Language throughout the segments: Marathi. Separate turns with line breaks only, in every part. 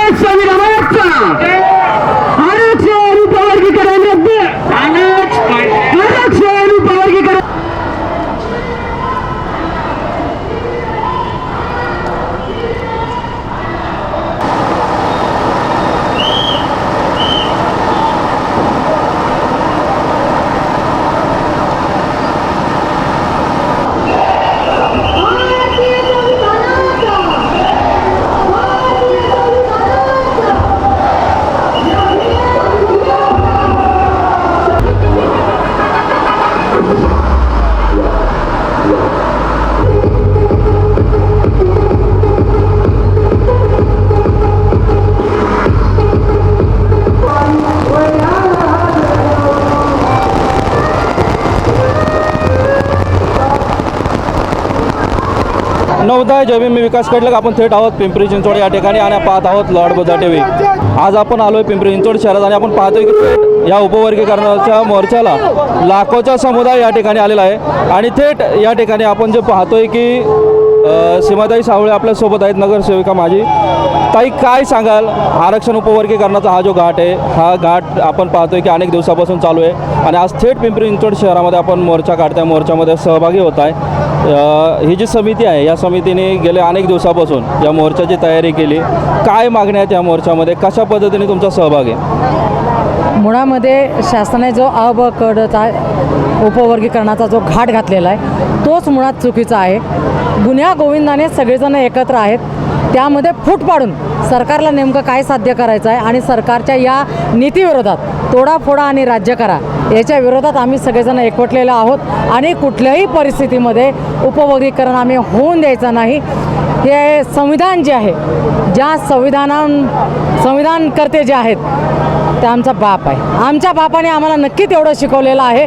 आरक्षण उपवर्गीकरण रद्द, आरक्षण उपवर्गीकरण.
नमस्कार, जय भीम. मी विकास कडलक. आपण थेट आहोत पिंपरी चिंचवड या ठिकाणी आणि पाहत आहोत लॉर्ड बुद्धा टीव्ही. आज आपण आलोय पिंपरी चिंचवड शहरात आणि आपण पाहतोय की थेट या उपवर्गीकरणाच्या मोर्चाला लाखोचा समुदाय या ठिकाणी आलेला आहे आणि थेट या ठिकाणी आपण जे पाहतोय की सीमाताई सावळे आपल्यासोबत आहेत, नगरसेविका माझी. ताई, काय सांगाल? आरक्षण उपवर्गीकरणाचा हा जो घाट आहे, हा घाट आपण पाहतोय की अनेक दिवसापासून चालू आहे आणि आज थेट पिंपरी चिंचवड शहरामध्ये आपण मोर्चा काढताय, मोर्चामध्ये सहभागी होत आहे. ही जी समिती आहे, या समितीने गेल्या अनेक दिवसापासून या मोर्चाची तयारी केली. काय मागण्या आहेत या मोर्चामध्ये? कशा पद्धतीने तुमचा सहभाग आहे?
मुळामध्ये शासनाने जो कडचा उपवर्गीकरणाचा जो घाट घातलेला आहे तोच मुळात चुकीचा आहे. गुन्ह्या गोविंदाने सगळेजण एकत्र आहेत, त्यामध्ये फूट पाडून सरकारला नेमकं काय साध्य करायचं आहे आणि सरकारच्या या नीतीविरोधात तोडाफोडा आणि राज्य करा याच्या विरोधात आम्ही सगळेजण एकवटलेलो आहोत आणि कुठल्याही परिस्थितीमध्ये उपवर्गीकरण आम्ही होऊन द्यायचं नाही. हे संविधान जे आहे, ज्या संविधानकर्ते जे आहेत ते आमचा बाप आहे. आमच्या बापाने आम्हाला नक्की तेवढं शिकवलेलं आहे.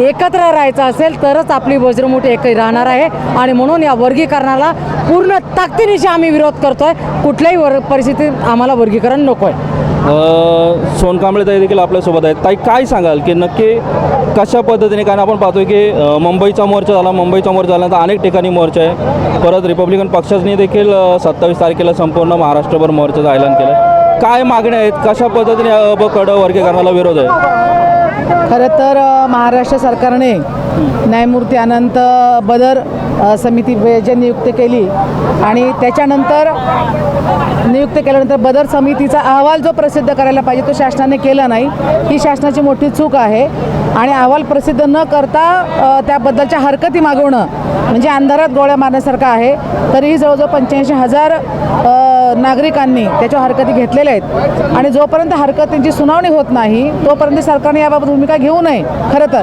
एकत्र राहायचं असेल तरच आपली वज्रमुठी एक राहणार आहे आणि म्हणून या वर्गीकरणाला पूर्ण ताकदीनिशी आम्ही विरोध करतोय. कुठल्याही परिस्थितीत आम्हाला वर्गीकरण नको आहे.
सोनकांबळे ताई देखील आपल्यासोबत आहेत. ताई, काय सांगाल की नक्की कशा पद्धतीने? कारण आपण पाहतोय की मुंबईचा मोर्चा झाला, मुंबईचा मोर्चा झाल्यानंतर अनेक ठिकाणी मोर्चा आहे. परत रिपब्लिकन पक्षाने देखील 27 तारखेला संपूर्ण महाराष्ट्रभर मोर्चाचं ऐलान केलं. काय मागण्या आहेत? कशा पद्धतीने वर्गीकरणाला विरोध आहे?
खरं तर महाराष्ट्र सरकारने न्यायमूर्ती अनंत बदर समिती जे नियुक्त केली आणि त्याच्यानंतर नियुक्त केल्यानंतर बदर समितीचा अहवाल जो प्रसिद्ध करायला पाहिजे तो शासनाने केला नाही. ही शासनाची मोठी चूक आहे आणि अहवाल प्रसिद्ध न करता त्याबद्दलच्या हरकती मागवणं म्हणजे अंधारात गोळ्या मारण्यासारखं आहे. तरीही जवळजवळ 85,000 नागरिकांनी त्याच्या हरकती घेतलेल्या आहेत आणि जोपर्यंत हरकतींची सुनावणी होत नाही तोपर्यंत सरकारने याबाबत भूमिका घेऊ नये. खरं तर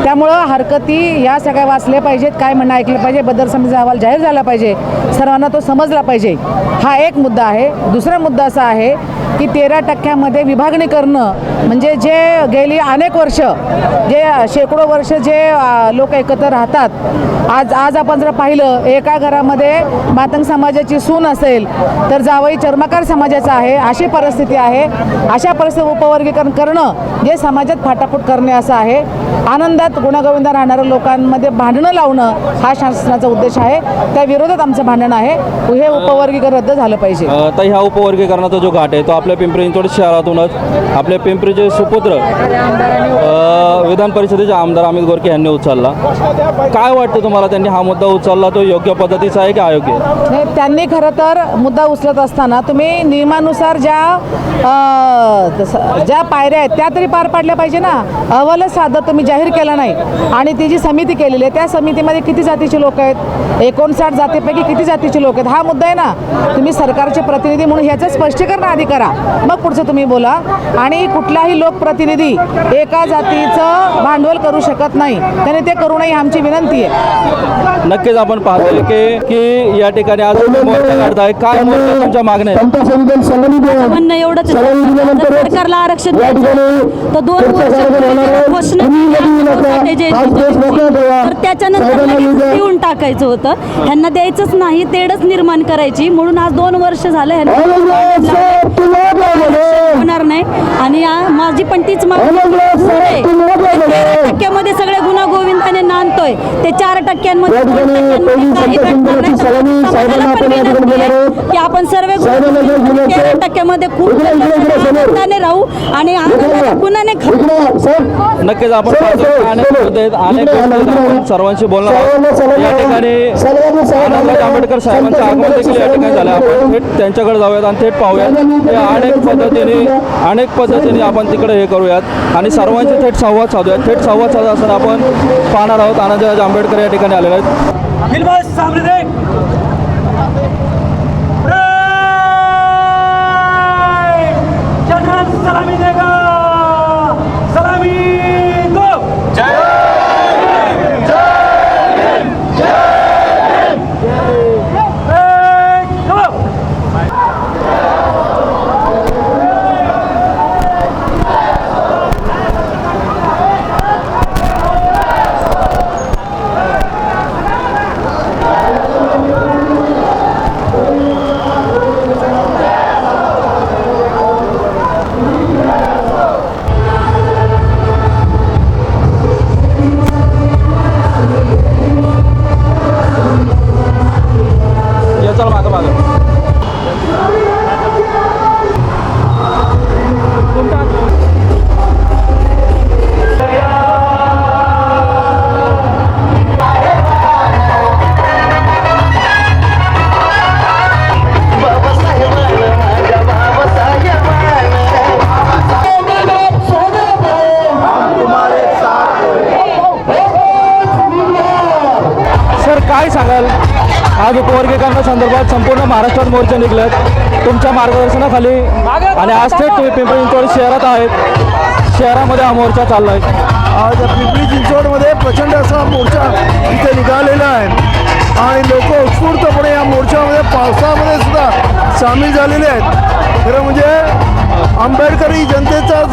त्यामुळं हरकती या सगळ्या वाचल्या पाहिजेत, काय म्हणणं ऐकलं पाहिजे, बदर समितीचा अहवाल जाहीर झाला पाहिजे, सर्वांना तो समजला पाहिजे. हा एक मुद्दा आहे. दुसरा मुद्दा असा आहे की 13% विभागणी करणं म्हणजे जे गेली अनेक वर्ष जे शेकडो वर्ष जे लोक एकत्र राहतात, आज आपण जर पाहिलं एका घरामध्ये मातंग समाजाची सून असेल तर जावई चर्मकार समाजाचा आहे, अशी परिस्थिती आहे. अशा परिस्थितीत उपवर्गीकरण करणं जे समाजात फाटाफूट करणे असं आहे. आनंदात गुणागोविंदा राहणाऱ्या लोकांमध्ये भांडणं लावणं हा शासनाचा उद्देश आहे. त्या विरोधात आमचं भांडण आहे. हे उपवर्गीकरण रद्द झालं पाहिजे.
तर ह्या उपवर्गीकरणाचा जो घाट आहे तो आपल्या पिंपरी चिंचवड शहरातूनच आपल्या पिंपरीचे सुपुत्र विधान परिषदेचे आमदार अमित गोरके यांनी उचलला. काय वाटतं तुम्हाला? त्यांनी हा मुद्दा उचलला तो योग्य पद्धतीचा आहे की अयोग्य?
नाही, त्यांनी खरं तर मुद्दा उचलत असताना तुम्ही नियमानुसार ज्या पायऱ्या आहेत त्या तरी पार पाडल्या पाहिजे ना. अहवालच साधा तुम्ही जाहीर केला नाही आणि ती जी समिती केलेली आहे त्या समितीमध्ये किती जातीचे लोक आहेत? 59 जातीपैकी किती जातीचे लोक आहेत? हा मुद्दा आहे ना. तुम्ही सरकारचे प्रतिनिधी म्हणून ह्याचं स्पष्टीकरण आधी करा, मग पुढचं तुम्ही बोला. आणि कुठलाही लोकप्रतिनिधी एका जातीचं भांडवल करू शकत नाही, त्याने ते करू नये आमची विनंती आहे.
नक्कीच आपण पाहतोय की या ठिकाणी आज मोर्चा काढताय. काय मोर्चा तुमच्या मागण्या आहेत?
म्हणणं एवढंच सरकारला आरक्षण तर 2 वर्ष तर त्याच्यानंतर देऊन टाकायचं होतं. ह्यांना द्यायचंच नाही, तेढच निर्माण करायची. म्हणून आज 2 वर्ष झालं होणार नाही आणि माझी पण तीच मागणी. 13% सगळे गुन्हा गोविंदाने नांदतोय करतोय ते 4%मध्ये 2% की आपण सर्व 13% खूप आनंदाने राहू आणि आनंदाने गुणाने खाऊ.
नक्कीच आपण पाहतो अनेक मुद्दे आहेत, अनेक गोष्टी आहेत, आपण सर्वांशी बोलणार आहोत. या ठिकाणी आनंदराज आंबेडकर साहेबांचं आगमन देखील या ठिकाणी झालं. आपण थेट त्यांच्याकडे जाऊयात आणि थेट पाहूयात. हे अनेक पद्धतीने आपण तिकडे हे करूयात आणि सर्वांचे थेट संवाद साधूयात. थेट संवाद साधत असताना आपण पाहणार आहोत आनंदराज आंबेडकर या ठिकाणी आलेले आहेत.
सलामी देगा सलामी दो जय हिंद जय हिंद जय
चल मागं मागं सर काय सांगाल आज उपवर्गीकरणासंदर्भात संपूर्ण महाराष्ट्रात मोर्चे निघलेत तुमच्या मार्गदर्शनाखाली आणि आज थेट तुम्ही पिंपरी चिंचवड शहरात आहेत. शहरामध्ये हा मोर्चा चालला आहे.
आज पिंपरी चिंचवडमध्ये प्रचंड असा मोर्चा इथे निघालेला आहे आणि लोक उत्स्फूर्तपणे या मोर्चामध्ये पावसामध्ये सुद्धा सामील झालेले आहेत. खरं म्हणजे आंबेडकरी जनतेचाच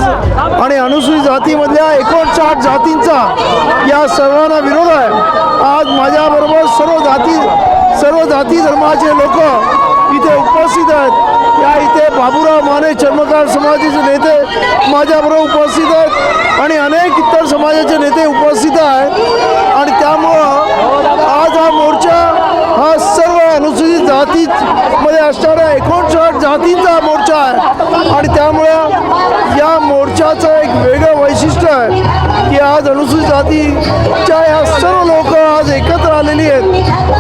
आणि अनुसूचित जातीमधल्या 59 जातींचा या सर्वांना विरोध आहे. आज माझ्याबरोबर सर्व जाती धर्माचे लोक इथे उपस्थित आहेत. या इथे बाबूराव माने चर्मकार समाजाचे नेते माझ्याबरोबर उपस्थित आहेत आणि अनेक इतर समाजाचे नेते उपस्थित आहेत आणि त्यामुळं आज हा मोर्चा हा सर्व अनुसूचित जातीमध्ये असणाऱ्या 59 जातींचा मोर्चा आहे आणि त्यामुळे या मोर्चाचं एक वेगळं वैशिष्ट्य आहे की आज अनुसूचित जातीच्या या सर्व लोक आज एकत्र आलेली आहेत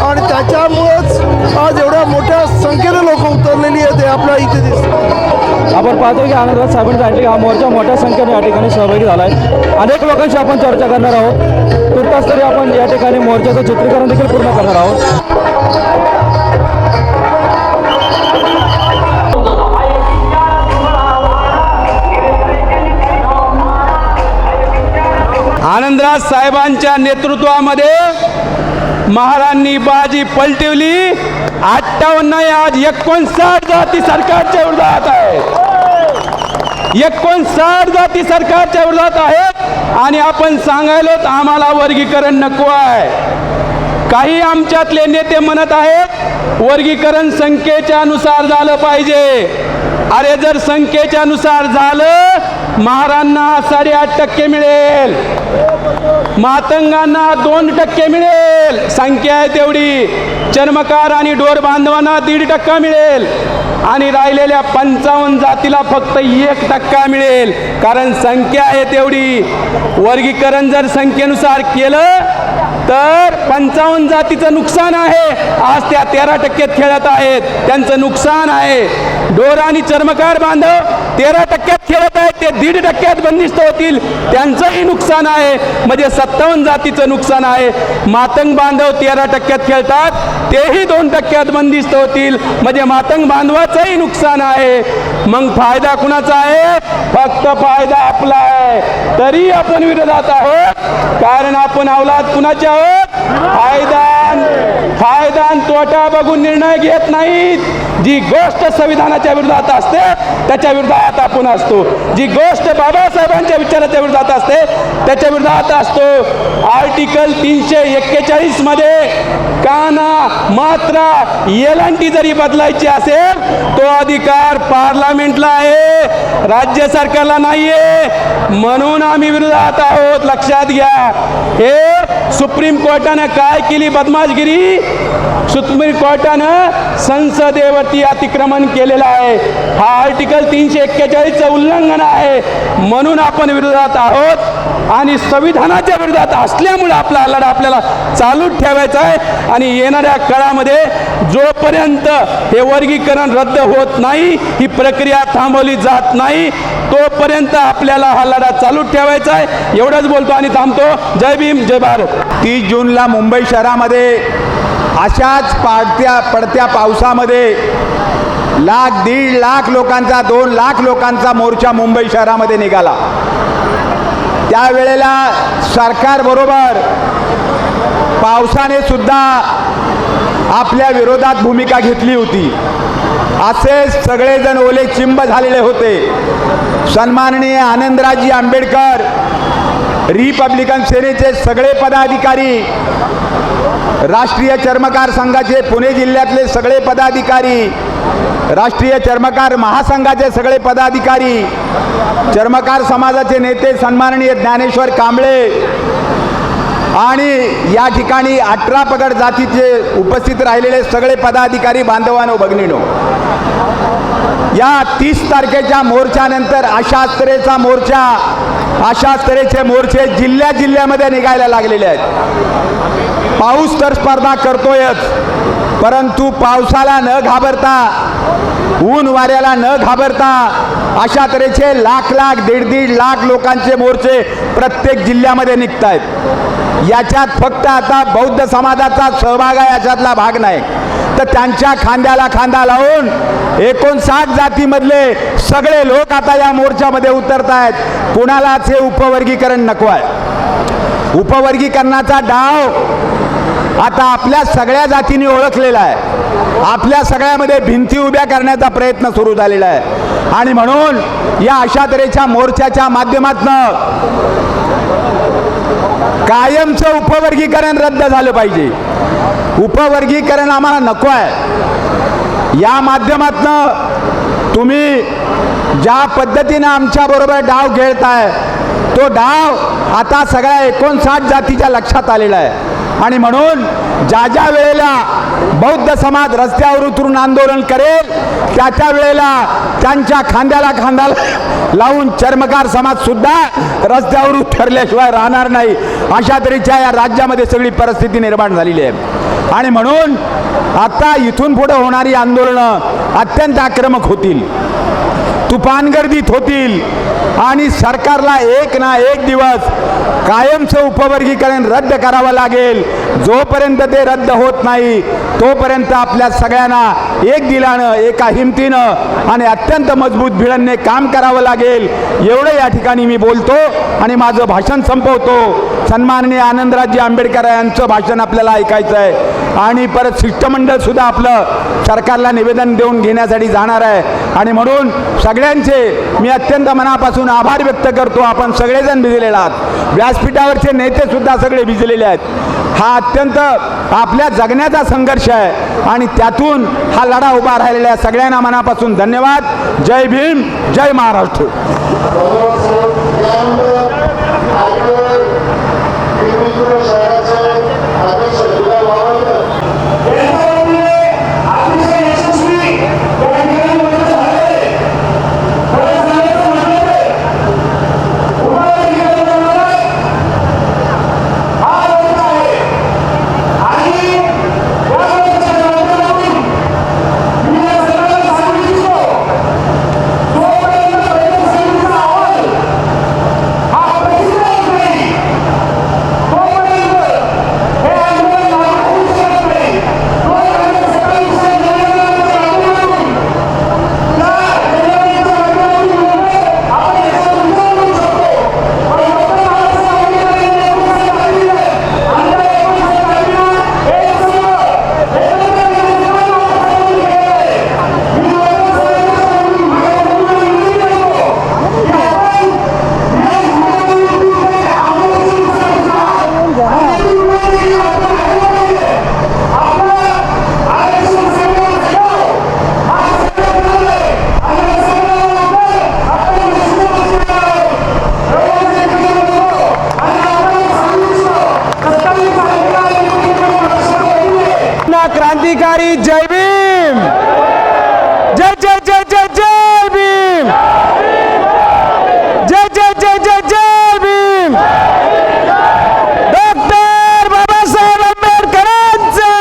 आणि त्याच्यामुळंच आज एवढ्या मोठ्या संख्येने लोक उतरलेली आहेत हे आपल्या इथे दिसतं.
आपण पाहतो की आनंदराज साहेबांनी सांगितले की हा मोर्चा मोठ्या संख्येने या ठिकाणी सहभागी झाला आहे. अनेक लोकांशी आपण चर्चा करणार आहोत. तुर्तास तरी आपण या ठिकाणी मोर्चाचं चित्रीकरण देखील पूर्ण करणार आहोत.
आनंदराज साहेबांच्या नेतृत्वामध्ये महारांनी बाजी पलटवली. 58 आज 59 जाती सरकारच्या विरोधात आहेत. 59 जाती सरकारच्या विरोधात आहेत आणि आपण सांगायलोत आम्हाला वर्गीकरण नको आहे. काही आमच्यातले नेते म्हणत आहेत वर्गीकरण संख्येच्या अनुसार झालं पाहिजे. अरे जर संख्येच्या नुसार झालं महारांना 8.5% मिळेल, मातंगांना 2% मिळेल, संख्या आहे तेवढी. चर्मकार आणि ढोर बांधवांना 1.5% मिळेल आणि राहिलेल्या 55 जातीला फक्त 1% मिळेल, कारण संख्या आहे तेवढी. वर्गीकरण जर संख्येनुसार केलं तर 55 जातीचं नुकसान आहे. आज त्या 13% खेळत आहेत, त्यांचं नुकसान आहे. ढोर आणि चर्मकार बांधव 13% खेळत आहेत, ते 1.5% बंदिस्त होतील, त्यांचंही नुकसान आहे. म्हणजे 57 जातीचं नुकसान आहे. मातंग बांधव 13% खेळतात, तेही 2% बंदिस्त होतील, म्हणजे मातंग बांधवाचंही नुकसान आहे. मग फायदा कुणाचा आहे? फक्त फायदा आपला आहे. तरी आपण विरोधात आहोत, कारण आपण अवलाद कुणाचे आहोत? फायदा तोटा बघून निर्णय घेत नाहीत. जी गोष्ट संविधानाच्या विरोधात असते त्याच्या विरोधात आपण असतो, जी गोष्ट बाबासाहेबांच्या विचाराच्या विरोधात असते त्याच्या विरोधात असतो. आर्टिकल 341 मध्ये काना मात्रा एलांटी जरी बदलायची असेल तो अधिकार पार्लमेंटला आहे, राज्य सरकारला नाही आहे. म्हणून आम्ही विरोधात आहोत. लक्षात घ्या. हे सुप्रीम कोर्टानं काय केली बदमाशगिरी, सुप्रीम कोर्टानं संसदेवरती अतिक्रमण केलेलं आहे. हा आर्टिकल 341चं उल्लंघन आहे. म्हणून आपण विरोधात आहोत आणि संविधानाच्या विरोधात असल्यामुळे आपला लढा आपल्याला चालूच ठेवायचा आहे. आणि येणाऱ्या काळामध्ये जोपर्यंत हे वर्गीकरण रद्द होत नाही, ही प्रक्रिया थांबवली जात नाही, तोपर्यंत आपल्याला हा लढा चालूच ठेवायचा आहे. एवढंच बोलतो आणि थांबतो. जय भीम, जय भारत.
30 जूनला मुंबई शहरामध्ये अशाच पडत्या पावसामध्ये 1,00,000-1.5 लाख लोकांचा 2 लाख लोकांचा मोर्चा मुंबई शहरामध्ये निघाला. त्यावेळेला सरकारबरोबर पावसाने सुद्धा आपल्या विरोधात भूमिका घेतली होती. असे सगळेजण ओले चिंब झालेले होते. सन्माननीय आनंदराजी आंबेडकर रिपब्लिकन सेनेचे सगळे पदाधिकारी, राष्ट्रीय चर्मकार संघाचे पुणे जिल्ह्यातले सगळे पदाधिकारी, राष्ट्रीय चर्मकार महासंघाचे सगळे पदाधिकारी, चर्मकार समाजाचे नेते सन्माननीय ज्ञानेश्वर कांबळे आणि या ठिकाणी 18 पगड जातीचे उपस्थित राहिलेले सगळे पदाधिकारी बांधवांनो भगिनीनो, या 30 तारखेच्या मोर्चानंतर अशाच तऱ्हेचा मोर्चा, अशाच तऱ्हेचे मोर्चे जिल्ह्यामध्ये निघायला लागलेले आहेत. पाऊस तर स्पर्धा करतोयच, परंतु पावसाला न घाबरता, ऊन वाऱ्याला न घाबरता अशा तऱ्हेचे 1,00,000-1.5 लाख लोकांचे मोर्चे प्रत्येक जिल्ह्यामध्ये निघत आहेत. याच्यात फक्त आता बौद्ध समाजाचा सहभाग आहे याच्यातला भाग नाही, तर त्यांच्या खांद्याला खांदा लावून 59 जातीमधले सगळे लोक आता या मोर्चामध्ये उतरत आहेत. कुणालाच हे उपवर्गीकरण नको आहे. उपवर्गीकरणाचा डाव आता आपल्या सगळ्या जातींनी ओळखलेला आहे. आपल्या सगळ्यामध्ये भिंती उभ्या करण्याचा प्रयत्न सुरू झालेला आहे. आणि म्हणून या अशा तऱ्हेच्या मोर्चाच्या माध्यमातून कायमचं उपवर्गीकरण रद्द झालं पाहिजे. उपवर्गीकरण आम्हाला नको आहे. या माध्यमातून तुम्ही ज्या पद्धतीनं आमच्याबरोबर डाव खेळताय तो डाव आता सगळ्या 59 जातीच्या लक्षात आलेला आहे. आणि म्हणून ज्या वेळेला बौद्ध समाज रस्त्यावर उतरून आंदोलन करेल त्या वेळेला त्यांच्या खांद्याला खांदा लावून चर्मकार समाज सुद्धा रस्त्यावर उतरल्याशिवाय राहणार नाही. अशा तऱ्हेच्या या राज्यामध्ये सगळी परिस्थिती निर्माण झालेली आहे. आणि म्हणून आता इथून पुढे होणारी आंदोलनं अत्यंत आक्रमक होतील, तुफानगर्दीत होतील आणि सरकारला एक ना एक दिवस कायमचं उपवर्गीकरण रद्द करावं लागेल. जोपर्यंत ते रद्द होत नाही तोपर्यंत आपल्या सगळ्यांना एक दिलानं, एका हिमतीनं आणि अत्यंत मजबूत भिडणने काम करावं लागेल. एवढं या ठिकाणी मी बोलतो आणि माझं भाषण संपवतो. सन्माननीय आनंदराजी आंबेडकर यांचं भाषण आपल्याला ऐकायचं आहे आणि परत शिष्टमंडळ सुद्धा आपलं सरकारला निवेदन देऊन घेण्यासाठी जाणार आहे. आणि म्हणून सगळ्यांचे मी अत्यंत मनापासून आभार व्यक्त करतो. आपण सगळेजण भिजलेले आहात, व्यासपीठावरचे नेते सुद्धा सगळे भिजलेले आहेत. हा अत्यंत आपल्या जगण्याचा संघर्ष आहे आणि त्यातून हा लढा उभा राहिलेला आहे. सगळ्यांना मनापासून धन्यवाद. जय भीम, जय महाराष्ट्र. क्रांतिकारी जय भीम, जय जय जय जय जय भीम, जय जय जय जय जय भीम. डॉक्टर बाबासाहेब आंबेडकरांचा,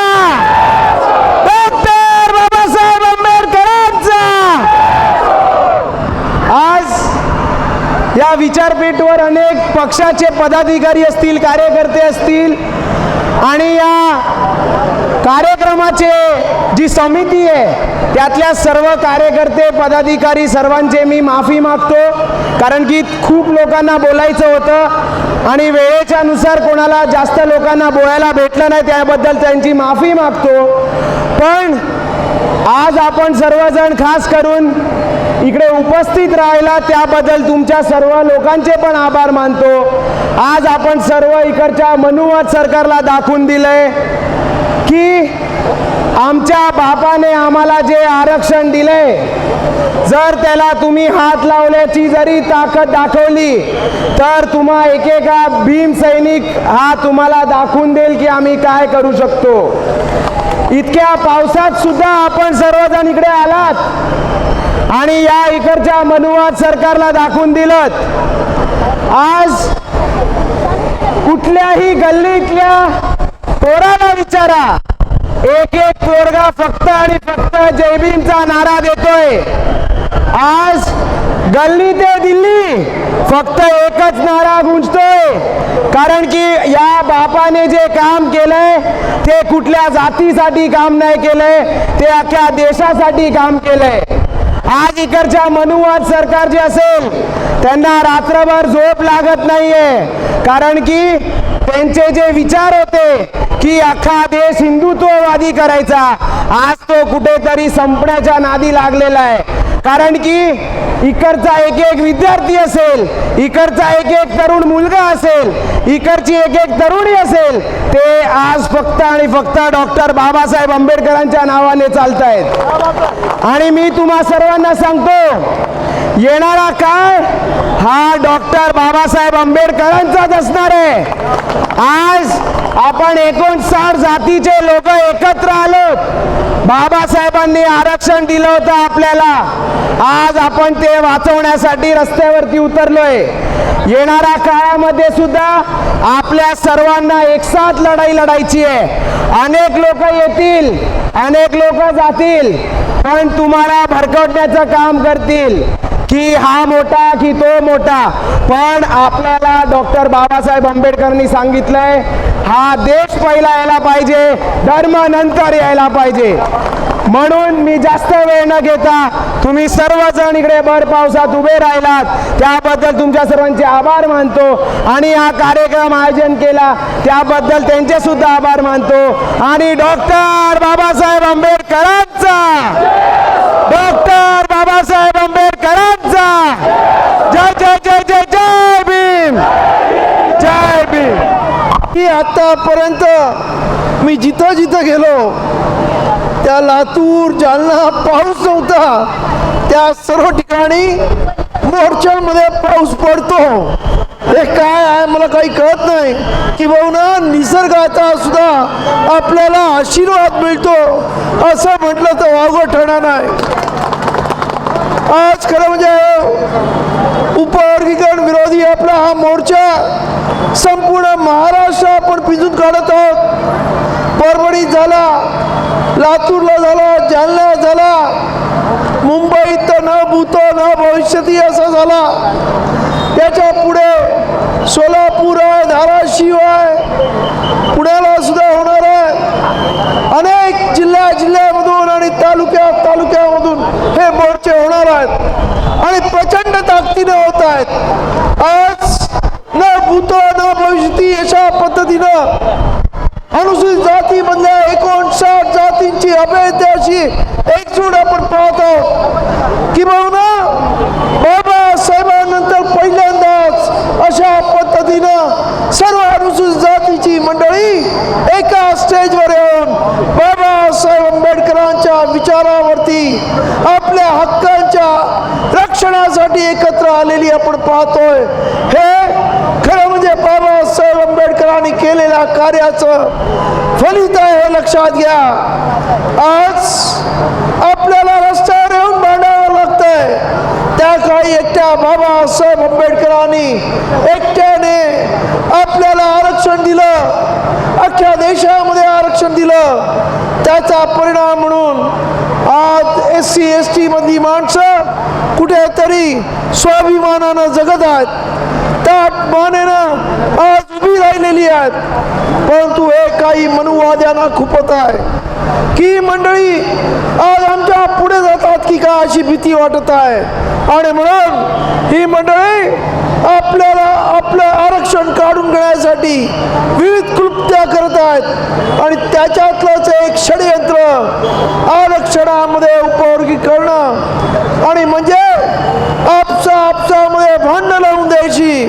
डॉक्टर बाबासाहेब आंबेडकरांचा. आज या विचारपीठावर अनेक पक्षाचे पदाधिकारी असतील, कार्यकर्ते असतील आणि या कार्यक्रमाचे जी समिती आहे त्यातल्या सर्व कार्यकर्ते पदाधिकारी सर्वांचे मी माफी मागतो, कारण की खूप लोकांना बोलायचं होतं आणि वेळेच्या नुसार कोणाला जास्त लोकांना बोलायला भेटलं नाही, त्याबद्दल त्यांची माफी मागतो. पण आज आपण सर्वजण खास करून इकडे उपस्थित राहिला त्याबद्दल तुमच्या सर्व लोकांचे पण आभार मानतो. आज आपण सर्व इकडच्या मनुवाद सरकारला दाखवून दिलंय की आमच्या बापाने आम्हाला जे आरक्षण दिलंय, जर त्याला तुम्ही हात लावण्याची जरी ताकद दाखवली तर तुम्हा एकेका भीम सैनिक हा तुम्हाला दाखवून देईल की आम्ही काय करू शकतो. इतक्या पावसात सुद्धा आपण सर्वजण इकडे आलात आणि या इकडच्या मनुवाद सरकारला दाखवून दिलं. आज कुठल्याही गल्लीतल्या पोराला विचारा, एक एक पोरगा फक्त आणि फक्त जय भीमचा नारा देतोय. आज गल्ली ते दिल्ली फक्त एकच नारा गुंजतोय, कारण की या बापाने जे काम केलंय ते कुठल्या जातीसाठी काम नाही केलंय, ते अख्ख्या देशासाठी काम केलंय. आज इकडच्या मनुवाद सरकार जे असेल त्यांना रात्रभर झोप लागत नाहीये, कारण की त्यांचे जे विचार होते की अख्खा देश हिंदुत्ववादी करायचा, आज तो कुठेतरी संपण्याच्या नादी लागलेला आहे. कारण की इकडचा एक एक विद्यार्थी असेल, इकडचा एक एक तरुण मुलगा असेल, इकडची एक एक तरुणी असेल, ते आज फक्त आणि फक्त डॉक्टर बाबासाहेब आंबेडकरांच्या नावाने चालत आहेत. आणि मी तुम्हा सर्वांना सांगतो, येणारा काळ हा डॉक्टर बाबासाहेब आंबेडकरांचाच असणार आहे. आज आपण 59 जातीचे लोक एकत्र आलोत. बाबासाहेबांनी आरक्षण दिलं होतं आपल्याला, आज आपण ते वाचवण्यासाठी रस्त्यावरती उतरलोय. येणाऱ्या काळामध्ये सुद्धा आपल्या सर्वांना एकसाथ लढाई लढायची आहे. अनेक लोक येतील, अनेक लोक जातील, पण तुम्हाला भरकटण्याचं काम करतील की हा मोठा की तो मोठा. पण आपल्याला डॉक्टर बाबासाहेब आंबेडकरांनी सांगितलंय, हा देश पहिला यायला पाहिजे, धर्म नंतर यायला पाहिजे. म्हणून मी जास्त वेळ न घेता तुम्ही सर्वजण इकडे भर पावसात उभे राहिलात त्याबद्दल तुमच्या सर्वांचे आभार मानतो. आणि हा कार्यक्रम आयोजन केला त्याबद्दल त्यांचे सुद्धा आभार मानतो. आणि डॉक्टर बाबासाहेब आंबेडकरांचा, डॉक्टर बाबासाहेब आंबेडकरांचा जय जय जय जय जय भीम, जय भीम.
की आतापर्यंत मी जिथं जिथं गेलो त्या लातूर, जालना पाऊस नव्हता, त्या सर्व ठिकाणी मोर्चामध्ये पाऊस पडतो. हे काय आहे मला काही कळत नाही की भाऊ ना, निसर्गाचा सुद्धा आपल्याला आशीर्वाद मिळतो असं म्हटलं तर वावगं ठरणार नाही. आज खरं म्हणजे उपवर्गीकरण विरोधी आपला हा मोर्चा संपूर्ण महाराष्ट्र आपण पिंजून काढत आहोत. परभणीत झाला, लातूरला झाला, जालना झाला, मुंबईत तर न भूतो न भविष्यती असा झाला. त्याच्या पुढे सोलापूर आहे, धाराशिव आहे, पुण्याला सुद्धा होणार आहे. अनेक जिल्ह्यामधून आणि तालुक्यामधून हे मोर्चे होणार आहेत आणि प्रचंड ताकदीने होत आहेत. आज न भूतो न भविष्यती अशा पद्धतीनं अनुसूचित जातीमधल्या 59 जातींची अभेद्य अशी एकजूट आपण पाहत आहोत की भावना बाबासाहेबांनंतर पहिल्यांदाच अशा पद्धतीनं सर्व अनुसूचित जातीची मंडळी एका स्टेजवर येऊन बाबासाहेब आंबेडकरांच्या विचारावरती आपल्या हक्कांच्या रक्षणासाठी एकत्र आलेली आपण पाहतोय. हे खरं म्हणजे बाबासाहेब आंबेडकरांनी सर्वांनी केलेल्या कार्याचं फलित आहे हे लक्षात घ्या. आज आपल्याला रस्त्यावर येऊन भांडावं लागतंय. त्या काळी एकट्या बाबासाहेब आंबेडकरांनी एकट्याने आपल्याला आरक्षण दिलं, अख्ख्या देशामध्ये आरक्षण दिलं. त्याचा परिणाम म्हणून आज SC ST मधली माणसं कुठेतरी स्वाभिमानानं जगत आहेत, ताट मानेनं आज उभी राहिलेली आहेत. परंतु हे काही मनुवाद्यांना खुपत आहे की मंडळी आज आमच्या पुढे जातात की का अशी भीती वाटत आहे. आणि म्हणून ही मंडळी आपल्याला आपलं आरक्षण काढून घेण्यासाठी विविध क्लुप्त्या करत आहेत. आणि त्याच्यातलंच एक षडयंत्र आरक्षणामध्ये उपवर्गीकरण आणि म्हणजे आपसामध्ये भांडणं लावून द्यायची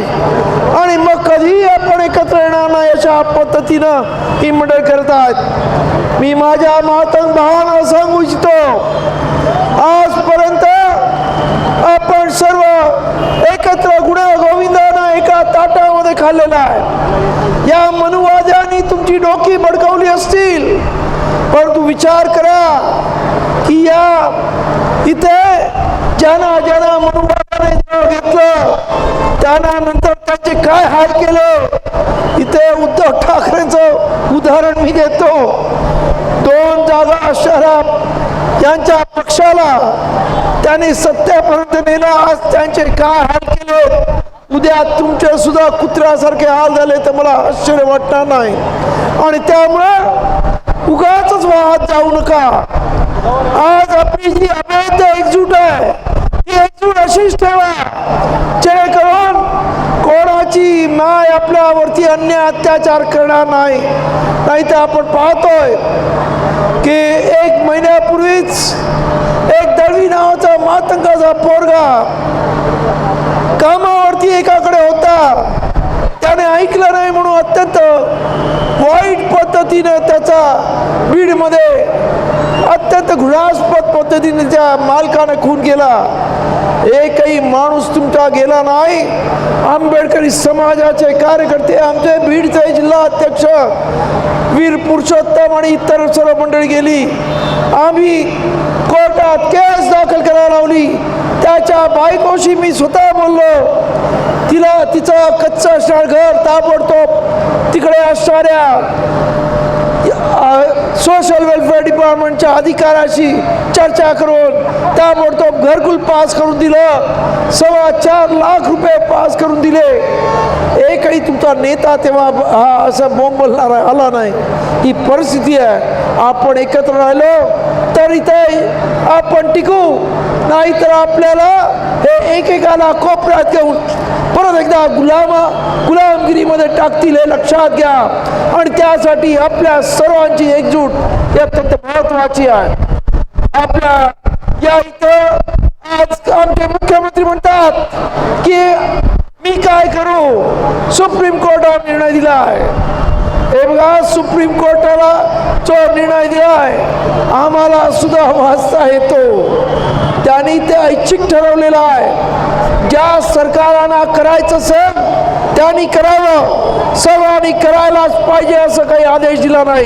आणि मग कधीही आपण एकत्र येणार नाही अशा पद्धतीनं ही मंडळ करत आहेत. मी माझ्या मातंग भावांना सांगू इच्छितो, आजपर्यंत आपण सर्व एकत्र गुन्हा गोविंदानं एका ताटामध्ये खाल्लेला आहे. या मनुवाद्यांनी तुमची डोकी भडकवली असतील, परंतु विचार करा की या इथे ज्यांना ज्यांना मनुवादाने घेतलं त्यांना नंतर त्याचे काय हाल केले. इथे उद्धव ठाकरेंचं उदाहरण मी देतो. 2 जागा शहरात यांच्या पक्षाला त्यांनी सत्तेपर्यंत नेलं. आज त्यांचे काय हाल केले, उद्या तुमचे सुद्धा कुत्र्यासारखे हाल झाले तर मला आश्चर्य वाटणार नाही. आणि त्यामुळे उगाचच वाहत जाऊ नका. आज आपली जी अवैध एकजूट आहे ती एकजूट अशीच ठेवा जेणेकरून कोणाची माय आपल्यावरती अन्याय अत्याचार करणार नाही. नाही तर आपण पाहतोय की 1 महिन्यापूर्वीच एक दळवी नावाचा मातंगाचा पोरगा कामावरती एकाकडे होता. त्याने ऐकलं नाही म्हणून अत्यंत वाईट पद्धतीने त्याचा बीडमध्ये अत्यंत घृणास्पद पद्धतीने त्या मालकाने खून केला. एकही माणूस तुमचा गेला नाही. आंबेडकरी समाजाचे कार्यकर्ते, आमचे बीडचे जिल्हा अध्यक्ष वीर पुरुषोत्तम आणि इतर सर्व मंडळी गेली. आम्ही कोर्टात केस दाखल करायला लावली. त्याच्या बायकोशी मी स्वतः बोललो. तिला तिचं कच्चं असणार घर ताबडतोब तिकडे असणाऱ्या सोशल वेलफेअर डिपार्टमेंटच्या अधिकाऱ्याशी चर्चा करून ताबडतोब घरकुल पास करून दिलं. 4.25 लाख रुपये पास करून दिले. एकही तुमचा नेता तेव्हा असं बॉम्ब बोलणारा आला नाही. ही परिस्थिती आहे. आपण एकत्र राहिलो तर इथे आपण टिकू, नाहीतर आपल्याला हे एकेकाला कोपऱ्यात घेऊन परत एकदा गुलामगिरीमध्ये टाकतील हे लक्षात घ्या. आणि त्यासाठी आपल्या सर्वांची एकजूट ही अत्यंत महत्वाची आहे. आपल्या या इथं आज आमचे मुख्यमंत्री म्हणतात की मी काय करू, सुप्रीम कोर्टाने निर्णय दिला आहे. हे बघा, सुप्रीम कोर्टाला जो निर्णय दिला आहे आम्हाला सुद्धा वाचता येतो. त्यांनी ते ऐच्छिक ठरवलेलं आहे. ज्या सरकारांना करायचं असेल त्यांनी करावं, सर्वांनी करायलाच पाहिजे असं काही आदेश दिला नाही.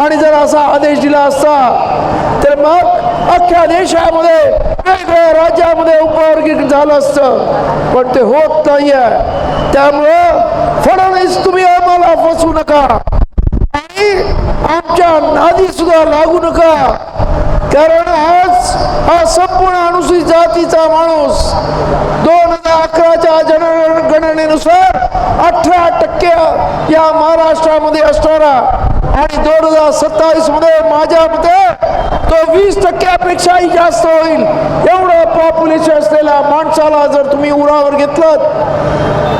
आणि जर असा आदेश दिला असता तर मग अख्ख्या देशामध्ये वेगवेगळ्या राज्यामध्ये उपवर्गीकरण झालं असतं, पण ते होत नाही आहे. त्यामुळं फडणवीस तुम्ही आम्हाला फसवू नका आणि आमच्या नादी सुद्धा लागू नका. कारण आज हा संपूर्ण अनुसूचित जातीचा माणूस 2011च्या जनगणनेनुसार 18% या महाराष्ट्रामध्ये असणारा आणि 2027 मध्ये माझ्या मते तो 20%पेक्षाही जास्त होईल. एवढं पॉप्युलेशन असलेल्या माणसाला जर तुम्ही उरावर घेतलं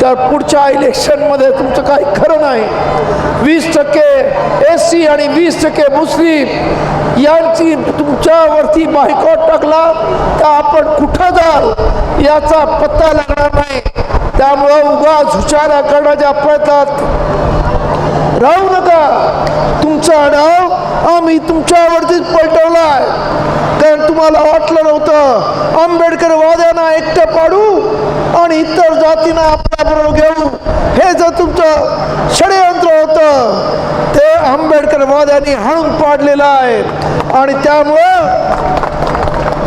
तर पुढच्या इलेक्शनमध्ये तुमचं काही खरं नाही. 20% SC आणि 20% मुस्लिम यांची तुमच्यावरती बायकॉट टाकला तर आपण कुठं जाल याचा पत्ता लागणार नाही. त्यामुळं उगाच हुशाऱ्या करण्याच्या प्रयत्नात राहू नका. तुमचा डाव आम्ही तुमच्यावरतीच पलटवला आहे. कारण तुम्हाला वाटलं नव्हतं आंबेडकर वाद्यांना एकटं पाडू आणि इतर जातींना आपल्याबरोबर घेऊ. हे जर तुमचं षडयंत्र होतं ते आंबेडकरवाद्यांनी हाणून पाडलेलं आहे. आणि त्यामुळं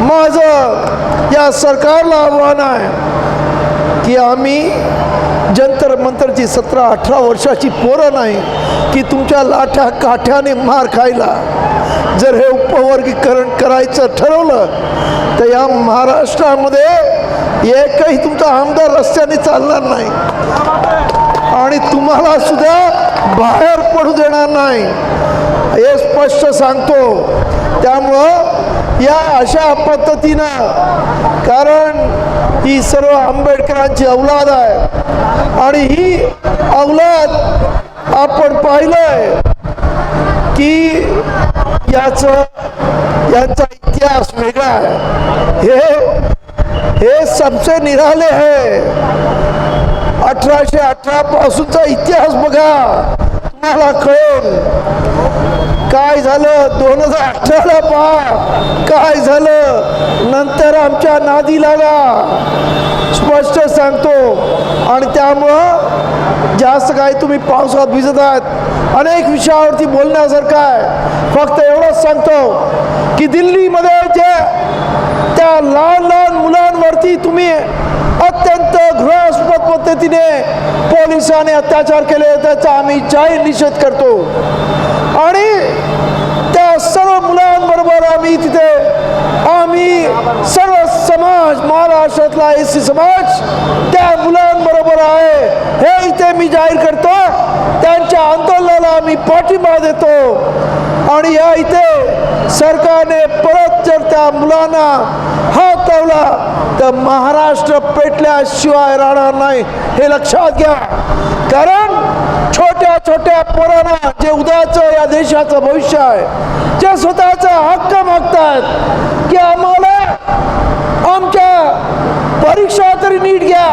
माझं या सरकारला आव्हान आहे की आम्ही जंतर मंतरची 17-18 वर्षाची पोरं नाही की तुमच्या लाठ्या काठ्याने मार खायला. जर हे उपवर्गीकरण करायचं ठरवलं तर या महाराष्ट्रामध्ये एकही तुमचा आमदार रस्त्याने चालणार नाही आणि तुम्हाला सुद्धा बाहेर पडू देणार नाही, हे स्पष्ट सांगतो. त्यामुळं या अशा पद्धतीनं, कारण ही सर्व आंबेडकरांची औलाद आहे आणि ही औलाद आपण पाहिलंय की यांचा इतिहास वेगळा आहे. हे सबसे निराले है. 1818 पासूनचा इतिहास बघा, तुम्हाला कळेल काय झालं. 2018ला पहा काय झालं, नंतर आमच्या नादी लागा, स्पष्ट सांगतो. आणि त्यामुळं जास्त काय तुम्ही पावसात भिजत आहात, अनेक विषयावरती बोलण्यासारखं आहे. फक्त एवढंच सांगतो की दिल्लीमध्ये जे त्या लहान लहान मुलांवरती तुम्ही अत्यंत घृणास्पद पद्धतीने पोलिसांनी अत्याचार केले त्याचा आम्ही जाहीर निषेध करतो. आणि त्या सर्व मुलांबरोबर आम्ही सर्व समाज, महाराष्ट्रातला एसी समाज त्या मुलांबरोबर आहे हे इथे मी जाहीर करतो. त्यांच्या आंदोलनाला आम्ही पाठिंबा देतो आणि या इथे सरकारने परत जर त्या मुलांना हात लावला तर महाराष्ट्र पेटल्याशिवाय राहणार नाही, हे लक्षात घ्या. कारण छोट्या छोट्या पोरांना जे उद्याचं या देशाचं भविष्य आहे, जे स्वतःचा हक्क मागतात की आम्हाला आमच्या परीक्षा तरी नीट घ्या,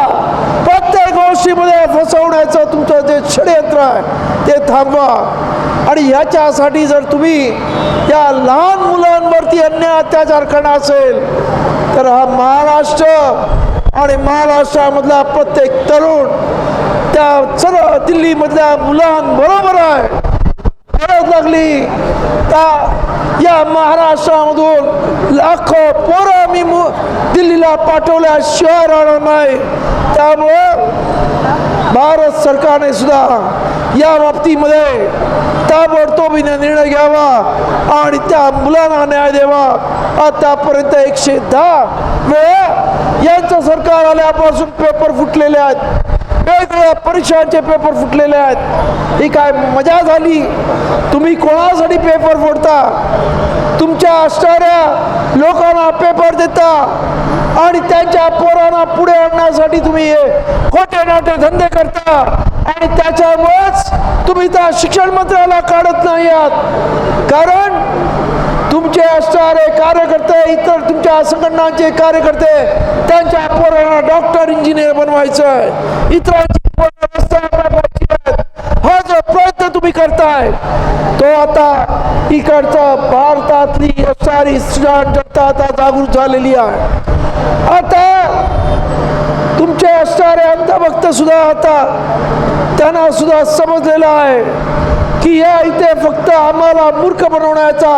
प्रत्येक गोष्टीमध्ये फसवण्याचं तुमचं जे षडयंत्र आहे ते थांबवा. आणि ह्याच्यासाठी जर तुम्ही या लहान मुलांवरती अन्याय अत्याचार करणार असेल तर हा महाराष्ट्र आणि महाराष्ट्रामधला प्रत्येक तरुण त्या सर्व दिल्लीमधल्या मुलांबरोबर आहे. गरज लागली तर या महाराष्ट्रामधून लाखो पोरं आम्ही दिल्लीला पाठवल्याशिवाय राहणार नाही. त्यामुळे भारत सरकारने सुद्धा या बाबतीमध्ये ताबडतोबीने निर्णय घ्यावा आणि त्या मुलांना न्याय द्यावा. आतापर्यंत 110 वेळा यांचं सरकार आल्यापासून पेपर फुटलेले आहेत, वेगवेगळ्या परीक्षांचे पेपर फुटलेले आहेत. ही काय मजा झाली? तुम्ही कोणासाठी पेपर फोडता? तुमच्या असणाऱ्या लोकांना पेपर देता आणि त्यांच्या पोरांना पुढे आणण्यासाठी तुम्ही खोटे नाटे धंदे करता आणि त्याच्यामुळेच तुम्ही त्या शिक्षण मंत्र्याला काढत नाही आहात. कारण तुमचे असणारे कार्यकर्ते, इतर तुमच्या संघटनांचे कार्यकर्ते त्यांच्या पोरांना डॉक्टर, इंजिनियर बनवायचं आहे, इतरांची हा जो प्रयत्न तुम्ही करताय तो आता इकडचं भारतातली सारी जनता आता जागृत झालेली आहे. आता तुमचे असणारे अंधभक्त सुद्धा आता त्यांना सुद्धा समजलेलं आहे की या इथे फक्त आम्हाला मूर्ख बनवण्याचा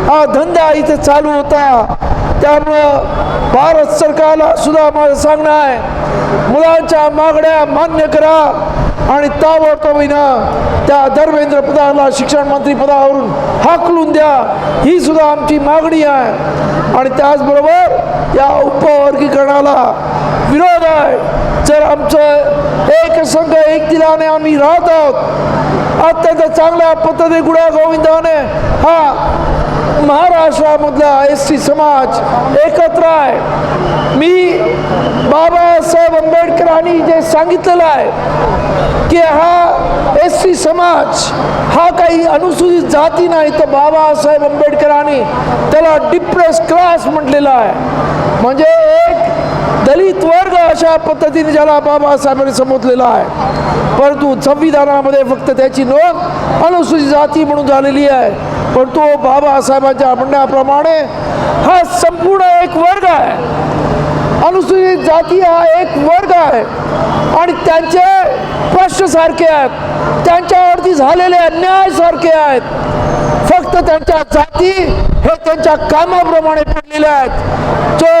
हा धंदा इथे चालू होता. त्यामुळं भारत सरकारला सुद्धा माझं सांगणं आहे, मुलांच्या मागण्या मान्य करा आणि ताबडतोबीनं त्या धर्मेंद्र प्रधानला शिक्षण मंत्री पदावरून हाकलून द्या, ही सुद्धा आमची मागणी आहे. आणि त्याचबरोबर या उपवर्गीकरणाला विरोध आहे. जर आमचं एक संघ एक दिलाने आम्ही राहत आहोत, अत्यंत चांगल्या पद्धतीने गुण्या गोविंदाने हा महाराष्ट्रामधला एसटी समाज एकत्र आहे. मी बाबासाहेब आंबेडकरांनी जे सांगितलेलं आहे की हा एसटी समाज हा काही अनुसूचित जाती नाही, तर बाबासाहेब आंबेडकरांनी त्याला डिप्रेस क्लास म्हटलेला आहे, म्हणजे एक दलित वर्ग अशा पद्धतीने ज्याला बाबासाहेबांनी संबोधलेला आहे. परंतु संविधानामध्ये फक्त त्याची नोंद अनुसूचित जाती म्हणून झालेली आहे. परंतु बाबासाहेबांच्या म्हणण्याप्रमाणे हा संपूर्ण एक वर्ग आहे अनुसूचित जाती हा एक वर्ग आहे आणि त्यांचे प्रश्न सारखे आहेत, त्यांच्यावरती झालेले अन्याय सारखे आहेत. फक्त त्यांच्या जाती हे त्यांच्या कामाप्रमाणे पडलेले आहेत. जो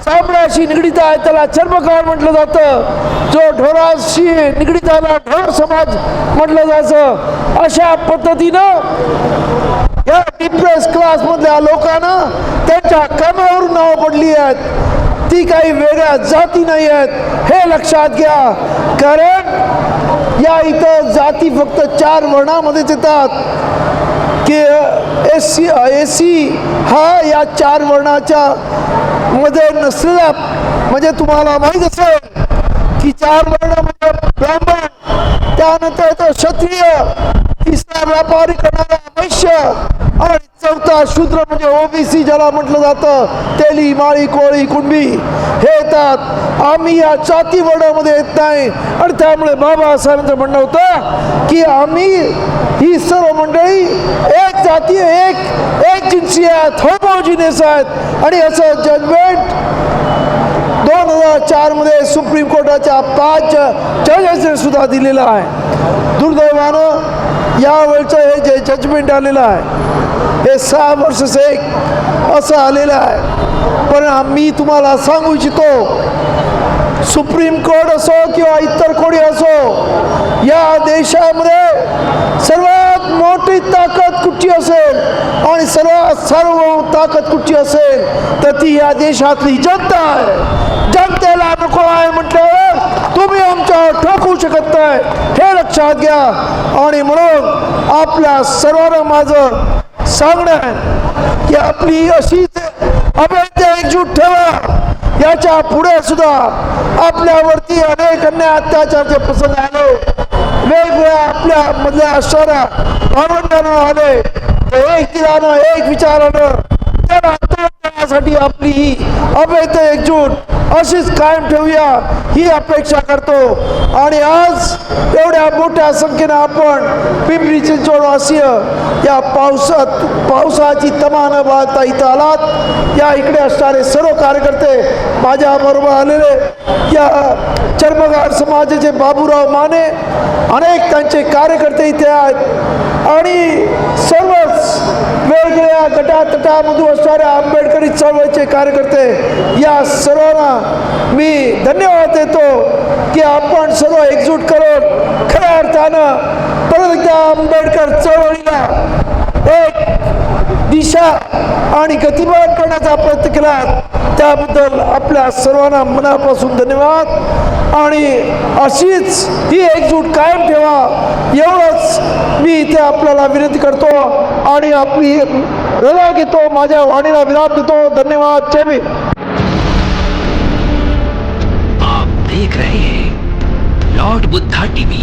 चामड्याशी निगडीत आहे त्याला चर्मकार म्हटलं जातं, जो ढोराशी निगडीत आहे ढोर समाज म्हटलं जायचं. अशा पद्धतीनं या डिप्रेस क्लास मधल्या लोकांना त्यांच्या कामावरून नावं पडली आहेत. ती काही वेगळ्या जाती नाही आहेत हे लक्षात घ्या. कारण या इथं जाती फक्त 4 वर्णामध्येच येतात की एसी हा या 4 वर्णाच्या मध्ये नसलेला, म्हणजे तुम्हाला माहीत असेल की 4 वर्ण म्हणजे ब्राह्मण, त्यानंतर येतो क्षत्रिय, तिसरा व्यापारी करणारा वैश्य आणि चौथा शूद्र म्हणजे ओबीसी ज्याला म्हटलं जातं, तेली माळी कोळी कुणबी हे येतात. आम्ही या जाती वर्णामध्ये येत नाही आणि त्यामुळे बाबासाहेबांचं म्हणणं होतं की आम्ही ही सर्व मंडळी एक जाती एक जिन्सी आहेत, होमोजिनियस आहेत. आणि असं जजमेंट 2004 मध्ये सुप्रीम कोर्टाच्या 5 जजेसने सुद्धा दिलेलं आहे. दुर्दैवानं यावेळचं हे जे जजमेंट आलेलं आहे हे 6 वर्षाचं एक असं आलेलं आहे. पण मी तुम्हाला सांगू इच्छितो, सुप्रीम कोर्ट असो किंवा इतर कोणी असो, या देशामध्ये सर्वात मोठी ताकद कुठची असेल आणि सर्वात सार्वभौम ताकद कुठची असेल तर ती या देशातली जनता आहे. जनतेला नको आहे म्हटल्यावर तुम्ही आमच्यावर ठोकू शकत नाही हे लक्षात घ्या. आणि म्हणून आपल्या सर्वांना माझं सांगणं आहे की आपली अशीच अभेद्य एकजूट ठेवा. याच्या पुढे सुद्धा आपल्यावरती अनेक अन्याय अत्याचारचे प्रसंग आले, वेगवेगळ्या आपल्या मधल्या असणाऱ्या भावंडांना आले, एक दिलानं एक विचारानं त्याला करण्यासाठी आपली ही अभेद्य एकजूट अशीच कायम ठेवूया ही अपेक्षा करतो. आणि आज एवढ्या मोठ्या संख्येनं आपण पिंपरी चिंचवड वासीय या पावसाची तमान बाळगता इथं आलात. या इकडे असणारे सर्व कार्यकर्ते माझ्याबरोबर आलेले, या चर्मकार समाजाचे बाबूराव माने, अनेक त्यांचे कार्यकर्ते इथे आहेत आणि सर्वच वेगवेगळ्या गटातटामधून असणाऱ्या आंबेडकरी चळवळीचे कार्यकर्ते, या सर्वांना मी धन्यवाद देतो की आपण सर्व एकजूट करून खऱ्या अर्थानं परत एकदा आंबेडकर चळवळीला एक दिशा आणि गतिमान करण्याचा प्रयत्न केला. त्याबद्दल आपल्या सर्वांना मनापासून धन्यवाद. आणि अशीच ही एकजूट कायम ठेवा एवढंच मी इथे आपल्याला विनंती करतो आणि आपली रजा घेतो, माझ्या वाणीला विराम देतो. धन्यवाद. जय भीम.
आप देख रहे हैं लॉर्ड बुद्धा टीवी.